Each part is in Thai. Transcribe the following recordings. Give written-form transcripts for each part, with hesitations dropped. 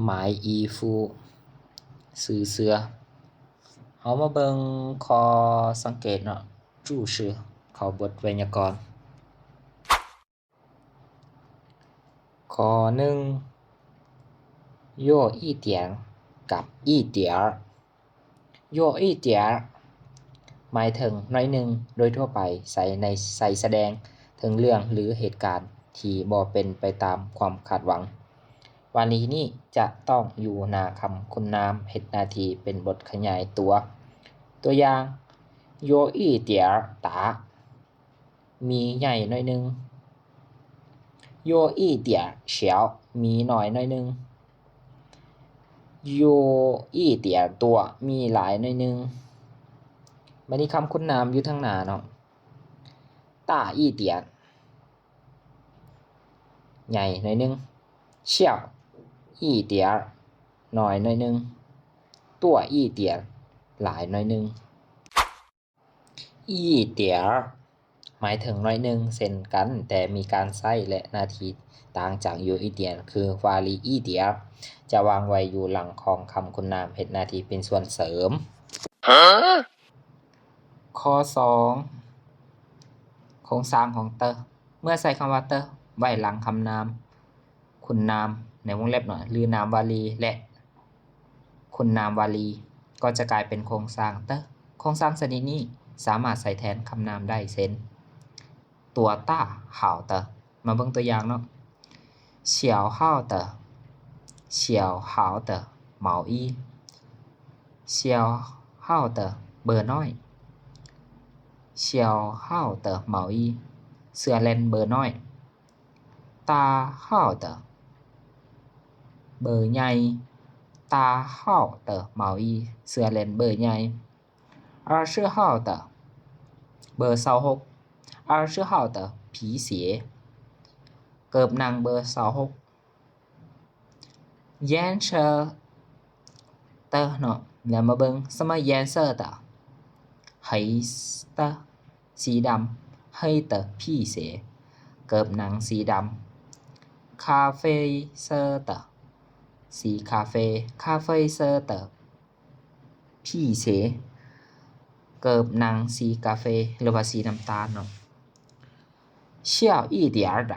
หมายอีฟูซื้อเสื้อเอามาเบิ่งข้อสังเกตเนาะจู้ชื่อเข้าบทไวยากรณ์ข้อหนึ่งโย่อี้เตียนกับอี้เตียโย่อี้เตียหมายถึงน้อยหนึ่งโดยทั่วไปใส่แสดงถึงเรื่องหรือเหตุการณ์ที่บ่เป็นไปตามความคาดหวังวลีนี้จะต้องอยู่หน้าคำคุณนามเฮ็ดหน้าที่เป็นบทขยายตัวอย่างโยอี้เตียตามีใหญ่หน่อยนึงโยอี้เตียเฉียวมีหน่อยหน่อยนึงโยอี้เตียตัวมีหลายหน่อยนึงบัดนี้คำคุณนามอยู่ทางหน้าเนาะต้าอี้เตียใหญ่หน่อยนึงเฉียวอี้เตียหน่อยหน่อยนึงตัวอี้เตียหลายหน่อยนึงอี้เตียหมายถึงน้อยหนึ่งเช่นกันแต่มีการใช้และหน้าที่ต่างจากโยอี้เตียคือวาลีอี้เตียจะวางไว้อยู่หลังของคำคุณนามเฮ็ดหน้าที่เป็นส่วนเสริมข้อ2โครงสร้างของเตอเมื่อใส่คำว่าเตอไว้หลังคำนามคุณนามในวงเล็บหน่อยหรือนามวาลีและคุณนามวาลีก็จะกลายเป็นโครงสร้างเตอโครงสร้างชนิดนี้สามารถใส่แทนคำนามได้เช่นตัวต้าห่าวเตอมาเบิ่งตัวอย่างเนาะเฉียวห่าวเตอเฉียวห่าวเตอเหมาอี้เฉียวห่าวเตอเบอร์น้อยเฉียวห่าวเตอเหมาอี้เสื้อเล่นเบอร์น้อยตาห่าวเตอเบอร์ใหญ่ตาห่าวเตอเหมาอี้เสื้อเล่นเบอร์ใหญ่20号的เบอร์26 20号的皮鞋เกิบหนังเบอร์26颜色的เนาะแล้วมาเบิ่ง什么颜色的黑的สีดำ黑的皮鞋เกิบหนังสีดำ咖啡色的สีคาเฟ่咖啡色的皮鞋เกิบหนังสีกาแฟหรือว่าสีน้ำตาลเนาะ小一点的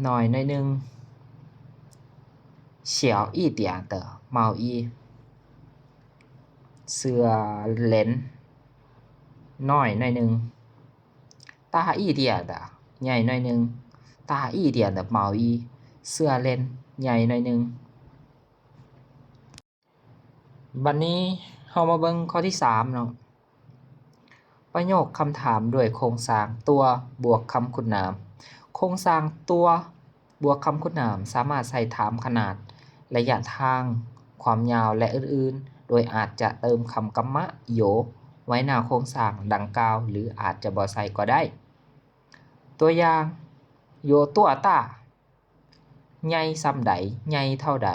หน่อยหน่อยนึง小一点的毛衣เสื้อเล่นน้อยหน่อยนึง大一点的ใหญ่หน่อยนึง大一点的毛衣เสื้อเล่นใหญ่หน่อยนึงบัดนี้เฮามาเบิ่งข้อที่3เนาะประโยคคำถามด้วยโครงสร้างตัวบวกคำคุณนามโครงสร้างตัวบวกคำคุณนามสามารถใส่ถามขนาดระยะทางความยาวและอื่นๆโดยอาจจะเติมคำกรรมะโยไว้หน้าโครงสร้างดังกล่าวหรืออาจจะบ่ใส่ก็ได้ตัวอย่างโยตัวต้าใหญ่ส่ำใดใหญ่เท่าใด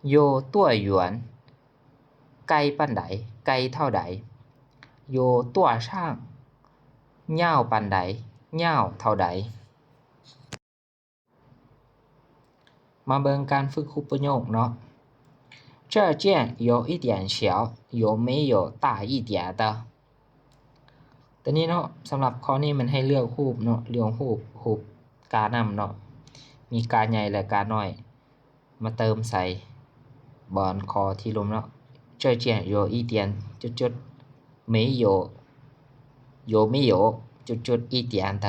โยตัวหยวนไกลปานใดไกลเท่าใดโยตัวช่างยาวปานใดยาวเท่าใดมาเบิ่งการฝึกคูปประโยคเนาะ这件有一点小有没有大一点的ตัวนี้เนาะสำหรับข้อนี้มันให้เลือกรูปเนาะเลือกรูปกานำเนาะมีกาใหญ่และกาน้อยมาเติมใส่บอนคอที่ลมเนาะ这件有一点จุดๆ没有有没有จุดๆ一点的